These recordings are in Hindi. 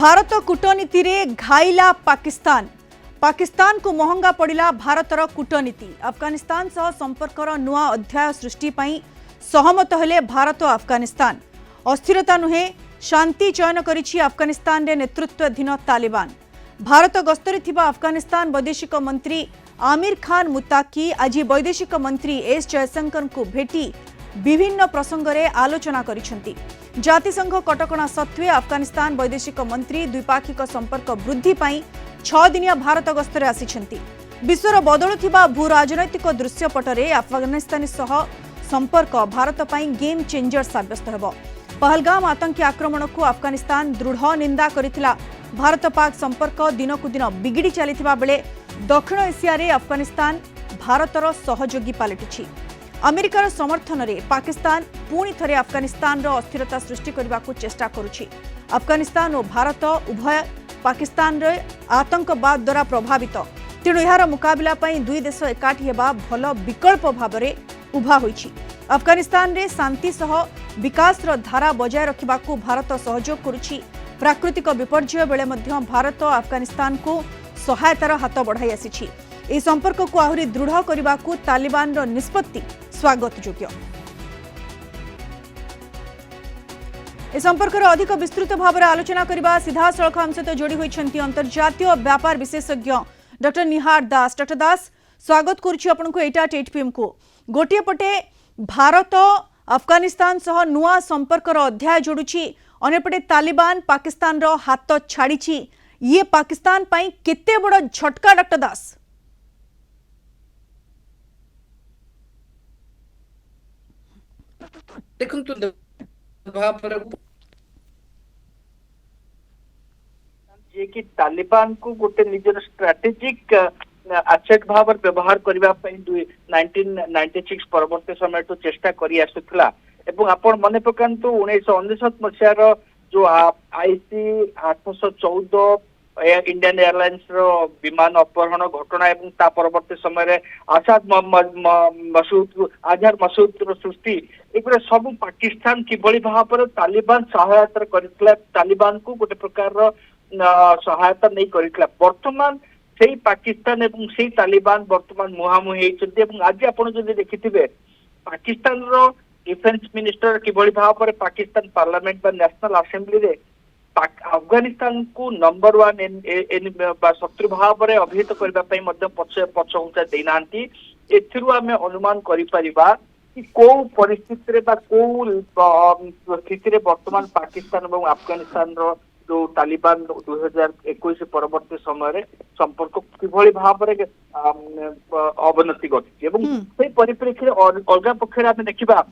भारत कूटनीति रे घाइला पाकिस्तान पाकिस्तान को महंगा पड़ा भारतर कूटनीति अफगानिस्तान सह संपर्कर नुआ अध्याय सृष्टि पई सहमत हेले भारत और अफगानिस्तान। अस्थिरता नुहे शांति चयन करिछि अफगानिस्तान रे नेतृत्वाधीन तालिबान। भारत गस्तरे थिबा अफगानिस्तान वैदेशिक मंत्री आमिर खान मुताकी आज वैदेशिक मंत्री एस जयशंकर को भेटी विभिन्न प्रसंग में आलोचना करिसेंति। जातिसंघ कटकणा सत्वे अफगानिस्तान वैदेशिक मंत्री द्विपाक्षिक संपर्क वृद्धि पाई 6 दिनिया भारत गस्तरे आसिछंती। विश्वर बदलुथिबा भू राजनैतिक दृश्यपटरे अफगानिस्तान सह संपर्क भारत पाई गेम चेंजर साब्यस्त हेबो। पहलगाम आतंकी आक्रमण को अफगानिस्तान दृढ़ निंदा करिथिला। भारत पाक संपर्क दिनकु दिन बिगिड़ी चलिथिबा बेले दक्षिण एशिया रे अफगानिस्तान भारतर सहयोगी पलटिछि। अमेरिकार समर्थन रे पाकिस्तान पुणी थरे अफगानिस्तान रो अस्थिरता सृष्टि करने को चेष्टा करुछि। अफगानिस्तान और भारत उभय पाकिस्तान रे आतंकवाद द्वारा प्रभावित, तेणु यार मुकाबला पई दुई देश एकाठी हेबा भल विकल्प भाव में उभा होइछि। अफगानिस्तान रे शांति सह विकास रो धारा बजाय रखिबा को भारत सहयोग करुछि। प्राकृतिक विपर्यय बेले मध्य भारत अफगानिस्तान को सहायतार हाथ बढ़ाई आसिछि। ए संपर्क को आहुरी दृढ़ करने को तालिबान रो निष्पत्ति स्वागत योग्य। ए संपर्क में अधिक विस्तृत भाव में आलोचना करबा सीधा सड़क हम सहित जोड़ी होइछंती अंतर्जातीय व्यापार विशेषज्ञ डॉक्टर निहार दास। डॉक्टर दास स्वागत करुछि आपन को 8 PM को। गोटे पटे भारत अफगानिस्तान सह नुआ संपर्क रो अध्याय जोड़ुछि, अनेपटे तालिबान पाकिस्तान रो हाथ छाड़िछि। ये पाकिस्तान पई केते बड़ झटका डॉक्टर दास? देखो ये कि तालिबान को गोटे निजर स्ट्रेटेजिक आसेट भाव व्यवहार करबा पई 1996 परवर्ती समय तो चेष्टा करी आसुथला। एवं आपण मने पकांतु 1999 मसियार जो आईसी 814 इंडियन एयरलाइंस रो विमान अपहरण घटना एवं ता परवर्ती समय आजहर मसूद सृष्टि एगुरा सब पाकिस्तान किभली भाव तालिबान सहायता करथिला, तालिबान को गोटे प्रकार सहायता नहीं करथिला। वर्तमान सेही पाकिस्तान एवं सेही तालिबान वर्तमान मुहामुही हेइछन्ति। एवं आज आपण जदि देखिथिबे पाकिस्तान रो डिफेंस मिनिस्टर किभली भाव पाकिस्तान पार्लियामेंट बा नेशनल असेंबली रे अफगानिस्तान को नंबर 1 शत्रु भाव में अभिहित करने पछ उंचा देना। एथिरु आमे अनुमान करिपरिबा कि को परिस्थिति रे बा को स्थिति रे वर्तमान पाकिस्तान और अफगानिस्तान रो जो तालिबान 2021 परवर्ती समय संपर्क किभली भाव में अवनति घटी से परिप्रेक्षी अलग पक्ष आम देखा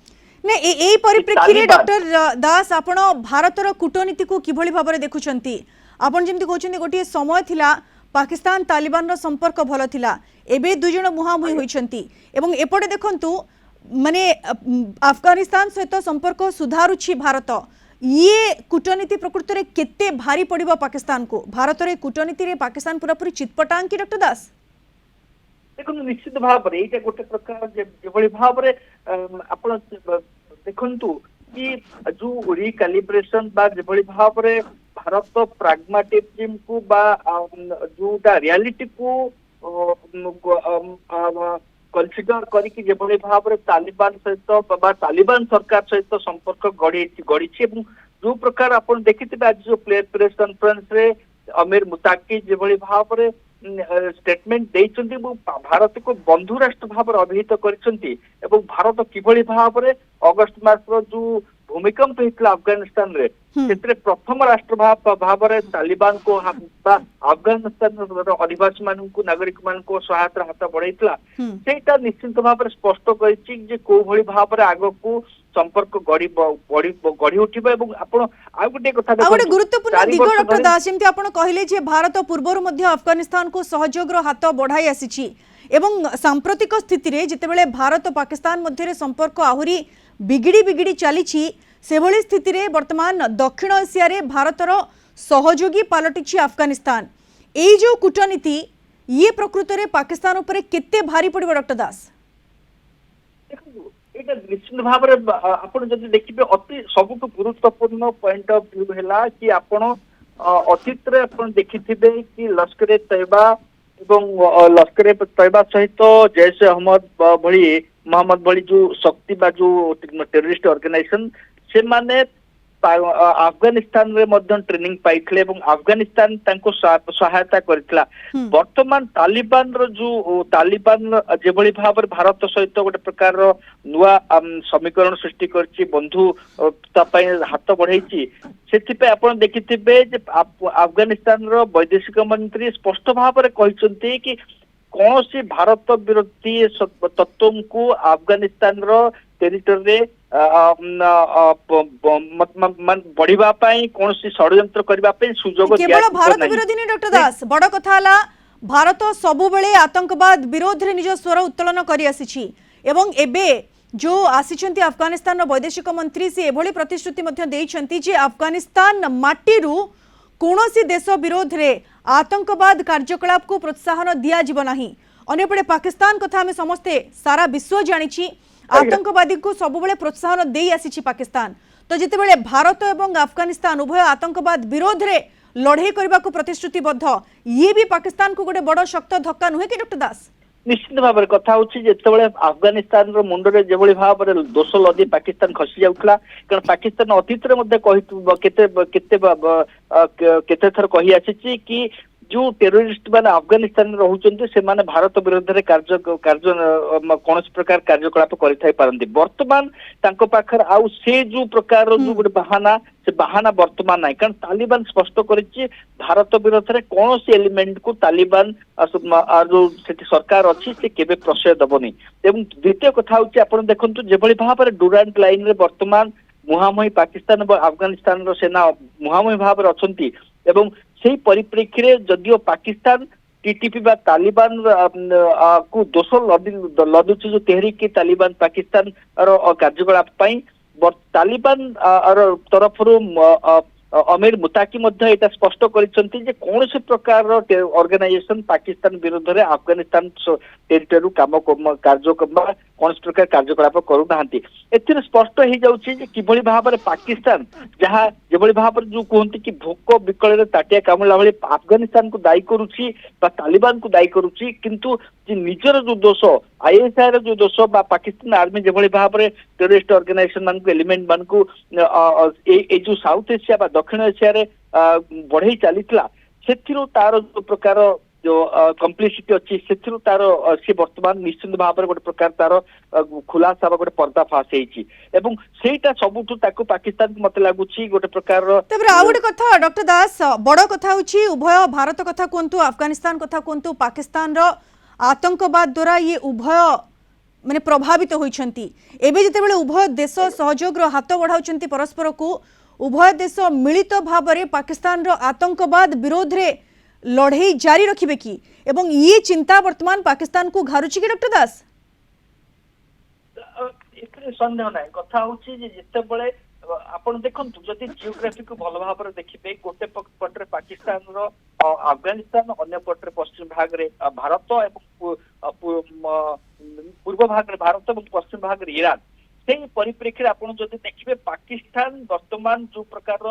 ने ए परिप्रेक्षी रे डॉक्टर दास आपण भारतर कूटनीति को किभली भाव में देखुछंती? आपण जेमति कहउछन्ती गोटे समय थिला पाकिस्तान तालिबान रो संपर्क भलो थिला, एबे दुई जण मुहामुही होइछन्ती एवं एपटे देखंतु माने अफगानिस्तान सहित संपर्क सुधारुछि भारत। ये कूटनीति प्रकृत रे केते भारी पड़िबो पाकिस्तान को? भारत रे कूटनीति रे पाकिस्तान पूरा पूरी चितपटांग की डॉक्टर दास? देखो निश्चित भाव में ये गोटे प्रकार जो भाव आप देखु कि जो रिकालिब्रेशन जो भाव में भारत प्राग्माटिज्म को जो रियलिटी को कंसीडर करके जो भाव में तालिबान सहित तालिबान सरकार सहित संपर्क गढ़ी जो प्रकार आप देखिए आज जो प्रेस कॉन्फ्रेंस रे आमिर मुताकी जो भाव में स्टेटमेंट देइछन्ती भारत को बंधु राष्ट्र भाव अभिहित करिसन्ती। भारत किभली भाव में अगस्त मास जो भूमिकंप होता अफगानिस्तान रे सेतरे प्रथम राष्ट्र भाव में तालिबान को अफगानिस्तान अधिवासी मान को नागरिक मान को सहायता हाथ बढ़ाइला। सेटा निश्चित भाव में स्पष्ट करिछि जे को भली भाव में आग को संपर्क गढ़ी उठिबा। एवं आपण आ गोटे कथा देखो गुरुत्वपूर्ण दिग डॉक्टर दास जेमति आपण कहिले जे भारत पूर्वरु मध्य अफगानिस्तान को सहयोगर हाथ बढ़ाई आसिछि एवं सांप्रतिक स्थिति रे जेतेबेले भारत पाकिस्तान मध्य संपर्क आहुरी बिगिड़ी चली से भली स्थिति रे वर्तमान दक्षिण एशिया रे भारतर सहयोगी पलटिछि अफगानिस्तान। एई जो कूटनीति ये प्रकृत रे पाकिस्तान उपरे केते भारी पड़िबो डॉक्टर दास? एटा निश्चित भाव में आप देखिए अति सबुठ गुरुत्वपूर्ण पॉइंट ऑफ व्यू है कि आपण ଅତୀତରେ ଆପଣ ଦେଖିଥିବେ କି ଲସ୍କରେ ତୈବା ଏବଂ ଲସ୍କରେ ତୈବା ସହିତ ଜୈଶ ଭଳି ମହମ୍ମଦ ଭଳି ଯୋଉ ଶକ୍ତି ବା ଯୋଉ ଟେରରିଷ୍ଟ ଅର୍ଗାନାଇଜେସନ ସେମାନେ ଆଫଗାନିସ୍ତାନରେ ମଧ୍ୟ ଟ୍ରେନିଂ ପାଇଥିଲେ ଏବଂ ଆଫଗାନିସ୍ତାନ ତାଙ୍କୁ ସହାୟତା କରିଥିଲା। ହୁଁ ବର୍ତ୍ତମାନ ତାଲିବାନର ଯୋଉ ତାଲିବାନ ଯେଭଳି ଭାବରେ ଭାରତ ସହିତ ଗୋଟେ ପ୍ରକାରର ନୂଆ ସମୀକରଣ ସୃଷ୍ଟି କରିଛି, ବନ୍ଧୁତା ପାଇଁ ହାତ ବଢେଇଛି, ସେଥିପାଇଁ ଆପଣ ଦେଖିଥିବେ ଯେ ଆଫଗାନିସ୍ତାନର ବୈଦେଶିକ ମନ୍ତ୍ରୀ ସ୍ପଷ୍ଟ ଭାବରେ କହିଛନ୍ତି କି କୌଣସି ଭାରତ ବିରୋଧୀ ତତ୍ତ୍ୱଙ୍କୁ ଆଫଗାନିସ୍ତାନର ଟେରିଟୋରୀରେ ବଢିବା ପାଇଁ କୌଣସି ଷଡଯନ୍ତ୍ର କରିବା ପାଇଁ ସୁଯୋଗ केवल ଦିଆଯିବ भारत ନାହିଁ। विरोधी नहीं डॉक्टर दास, बड़ कथा हला भारत सबुबले आतंकवाद विरोध रे निज स्वर उत्तोलन करि आसीछि एवं एबे जो आसीछंती अफगानिस्तान रो वैदेशिक मंत्री से एभली प्रतिश्रुति मध्य देइछंती जे अफगानिस्तान माटीरू कौनसी देश विरोध रे आतंकवाद कार्यकलाप को प्रोत्साहन दिया जीव नाही। अन्यपटे पाकिस्तान कथा हमें समस्ते सारा विश्व जानिछि, आतंकवादी को सबुबले प्रोत्साहन देई आसीछि पाकिस्तान। तो जितेबेले भारत एवं अफगानिस्तान उभय आतंकवाद विरोध रे लड़ाई करने को प्रतिश्रुतिबद्ध, ये भी पाकिस्तान को गोटे बड़ शक्त धक्का नुहे कि डॉक्टर दास? निश्चित भाव में कथा होची जेतेबेले अफगानिस्तान रो मुंडरे जेभली भाव में दोष लदी पाकिस्तान खसी जाउथला, कारण पाकिस्तान अतीत रे मध्ये केते केते केते थर कहि आछिछि कि जो टेररिस्ट माने अफगानिस्तान रहउचंती से माने भारत विरुद्ध रे कार्य कौन प्रकार कार्यकलाप करिथाई पारंती। वर्तमान तांको पाखर आउ से जो प्रकार जो गोटे बहाना से बहाना वर्तमान नाही, कारण तालिबान स्पष्ट करिछि भारत विरुद्ध रे कौन एलिमेंट को तालिबान जो सेठी सरकार अछि से केबे प्रश्रय दबनी। एवं द्वितीय कथा होछि आपण देखंतु जेभली भाव में डुरांट लाइन रे वर्तमान मुहामही पाकिस्तान और अफगानिस्तान रो सेना मुहामही भाव में अछंती एवं से परिप्रेक्षी जदियो पाकिस्तान टीटीपी बा तालिबान को दोष लदुची जो तेहरीक तालिबान पाकिस्तान कार्यकलाप तालिबान तरफ अमीर मुताकी एटा स्पष्ट करिसेंती जे कौन से प्रकार ऑर्गेनाइजेशन पाकिस्तान विरुद्ध रे अफगानिस्तान टेरिटरी काम कार्य कौन प्रकार कार्यकलाप करूना। एथिरे स्पष्ट हो जाउछि जे किभली भाव में पाकिस्तान जहाँ जेभली भाव जो कहते कि भोक विकल ताटिया कामुला भली अफगानिस्तान को दायी करुछि बा तालिबान को दायी करुछि, किंतु निजर जो दोष आईएसआई जो दोष बा पाकिस्तान आर्मी जेभली भाव में टेररिस्ट ऑर्गेनाइजेशन मान एलिमेंट मान को जो साउथ एशिया बा दक्षिण एशिया रे बढ़ई चलीथिला सेथिरो तार जो प्रकार जो कम्प्लिसिटी अच्छी से तार सी वर्तमान निश्चित भाव में गोटे प्रकार तार खुलासा गोटे पर्दाफाश होती सेटा सबुठु ताकू पाकिस्तान मत लगुच गोटे प्रकार गोटे कथा डॉक्टर दास बड़ कथा होची उभय भारत कथा कहतु अफगानिस्तान कथा कहतु पाकिस्तान रो आतंकवाद द्वारा ये उभय माने प्रभावित होइछंती। एबे जेतेबेले उभय देश सहयोग रो हाथ बढ़ाउछंती परस्पर को, उभय देश मिलित भाव में पाकिस्तान रो आतंकवाद विरोध रे लड़ाई जारी रखिबे कि एवं ये चिंता वर्तमान पाकिस्तान को घारुछि कि डॉक्टर दास? एथरे संदेह नाही। कथा होछि जे जेतेबेले आपण देखंतु जदि जियोग्राफी को भल भाव देखिबे गोटे पटरे पाकिस्तान रो अफगानिस्तान अन्य पटरे पश्चिम भाग रे भारत एवं पूर्व भाग रे भारत एवं पश्चिम भाग रे ईरान, से परिप्रेक्षी आपण जदि देखिबे पाकिस्तान वर्तमान जो प्रकार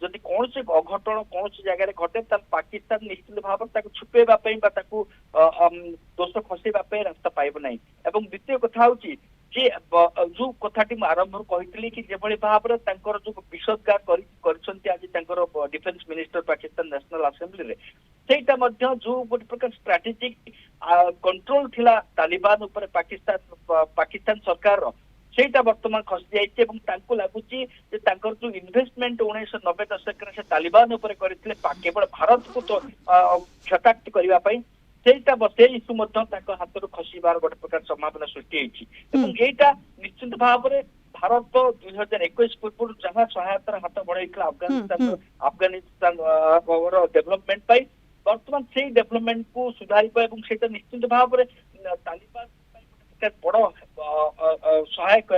जदि कौन से अघटन कौन से जगह घटे पाकिस्तान निश्चित भाव में छुपेवा दोष खसेवा रास्ता पाइब ना। एवं द्वितीय कथा होची जे जो कथाटी आरंभ कही कि जेभली भाव में जो विषदगार आज defence minister Pakistan national assembly रे सेटा मध्य जो गोटे प्रकार स्ट्रेटेजिक कंट्रोल थिला तालिबान ऊपर पाकिस्तान सरकार सेटा वर्तमान खसी जाइए लगुच जो इन्वेस्टमेंट 1990 दशक से तालिबान उपर करथिले केवल भारत को तो क्षताक्त करने से इश्यू हाथ खसबार गोटे प्रकार संभावना सृष्टि होता निश्चित भाव में भारत 2021 पूर्व जहाँ सहायतार हाथ बढ़ाई अफगानिस्तान डेभलपमेंट वर्तमान से डेभलपमेंट को सुधार निश्चित भाव में तालिबान बड़ सहायक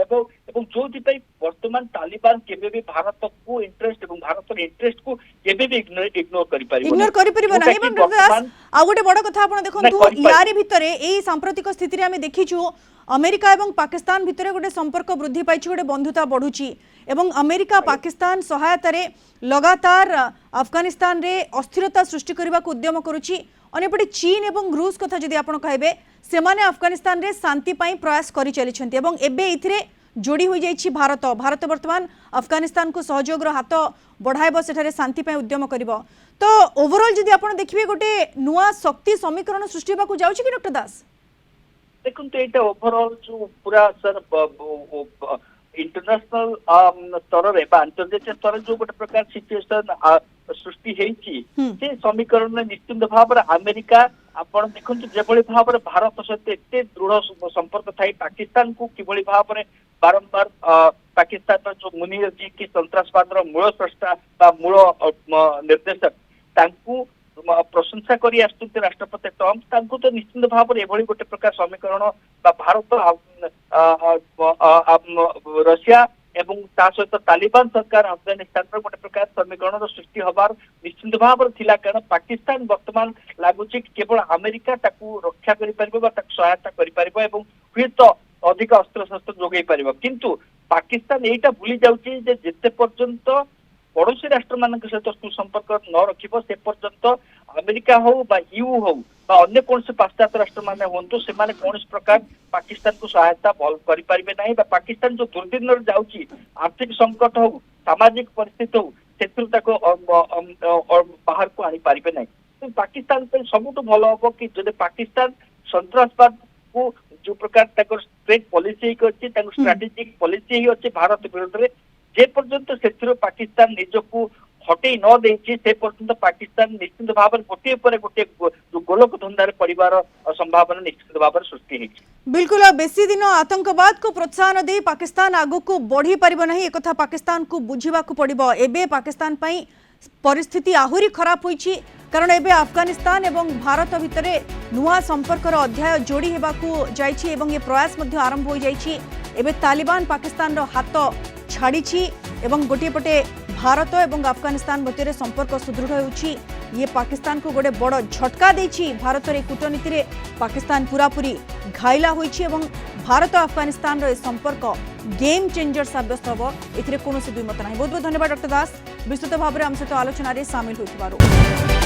এবং ଯୋଉଥିପାଇଁ ବର୍ତ୍ତମାନ ତାଲିବାନ କେବେ ବି ଭାରତକୁ ଇଣ୍ଟରେଷ୍ଟ ଏବଂ ଭାରତର ଇଣ୍ଟରେଷ୍ଟ କୁ କେବେ ବି ଇଗ୍ନୋର କରିପାରିବ ইগনোর করিপারিব না এবং ডক্টর দাস আউ গোটে বড় কথা আপন দেখন্তু ইয়ারি ভিতরে এই সাম্প্রতিক স্থিতিরে আমি দেখিছু আমেরিকা এবং পাকিস্তান ভিতরে গোটে সম্পর্ক বৃদ্ধি পাইছে গোটে বন্ধুতা বড়ুচি এবং আমেরিকা পাকিস্তান সহায়তারে लगातार আফগানিস্তান রে অস্থিরতা সৃষ্টি করিবা উদ্যম করুচি অনেপটে চীন এবং রুষ কথা যদি আপন কইবে সেমানে আফগানিস্তান রে শান্তি পাই প্রয়াস করি চলিছন্তি এবং এবে ইথরে जोड़ी हो जाइछि भारत भारत वर्तमान अफगानिस्तान को सहयोग हाथ बढ़ाइब सेठारे शांति पाई उद्यम करिब तो ओवरऑल जदि आपण देखिबे गोटे नुआ शक्ति समीकरण सृष्टि होबाकू जाउछि कि डॉक्टर दास देखो एटा ओवरऑल जो पूरा सर इंटरनेशनल स्तर रे बा अंतर्जातीय स्तर जो गोटे प्रकार सिचुएशन सृष्टि हेछि से समीकरण में निश्चित भाव अमेरिका आपण देखंतु जेबळी भाव भारत सहित एते दृढ़ संपर्क थाई पाकिस्तान को किबळी भाव बारंबार पाकिस्तान जो मुनीर जी की सन्त्रासवाद मूल स्रष्टा बा मूल निर्देशक तांकू प्रशंसा करी आसुते राष्ट्रपति ट्रम्प तांकू तो निश्चित भाव एभली गोटे प्रकार समीकरण बा भारत रशिया एवं ता सहित तालिबान सरकार अफगानिस्तान गोटे प्रकार समीकरण सृष्टि हबार निश्चित भाव थिला कारण पाकिस्तान वर्तमान लागुची केवल अमेरिका ताकू रक्षा करि परिबो बा ताकू सहायता करि परिबो एवं हुएत अधिक अस्त्र शस्त्र जोगै परिबो किंतु पाकिस्तान एटा भूली जाउची जे जेते पर्यंत पड़ोसी राष्ट्र मान सहित सुसंपर्क न रखिबो से पर्यंत अमेरिका हो बा ईयू हो बा अन्य कौन से पाश्चात्य राष्ट्र माने होंतु से माने कौन प्रकार पाकिस्तान को सहायता करि परिबे नाही बा पाकिस्तान जो दुर्दिन रे जाउची आर्थिक संकट हो सामाजिक परिस्थिति हो सेतु ताको बाहर को आनी परिबे नाही तो पाकिस्तान पे सबुठ भलो हो कि जदि पाकिस्तान सन्त्रासवाद को जो प्रकार ताको स्ट्रेट पॉलिसी करछि ताको स्ट्रेटेजिक पॉलिसी ही अछि भारत विरुद्ध रे जे पर्यंत सेथिरो पाकिस्तान निजको हटे न देछि से पर्यंत पाकिस्तान निश्चित भाव गोटे पर गोटे जो गोलक धंधार परिवार संभावना निश्चित भाव सृष्टि हेछि बिल्कुल बेसी दिन आतंकवाद को प्रोत्साहन दे पाकिस्तान आगु को बढ़ी परिबो नहीं एक कथा पाकिस्तान को बुझिबा को पड़िबो एबे पाकिस्तान पई परिस्थिति आहुरी खराब होइछि कारण एबे अफगानिस्तान एवं भारत भितरे नुआ संपर्कर अध्याय जोड़ी हेबाकू जाइछि एवं ये प्रयास मध्य आरंभ हो जाइछि एबे तालिबान पाकिस्तान रो हाथ छाड़ी एवं गोटे पटे भारत एवं अफगानिस्तान मध्य संपर्क सुदृढ़ होउछि ये पाकिस्तान को गोटे बड़ झटका देछि भारत रे कूटनीति रे पाकिस्तान पूरापूरी घाइला होइछि एवं भारत अफगानिस्तान रो संपर्क गेम चेंजर साब्यस्त होबो एथिरे कोनोसी दुई मत नाही बहुत बहुत धन्यवाद डॉक्टर दास विस्तृत भाव में आम सहित आलोचन सामिल होइथिबारु।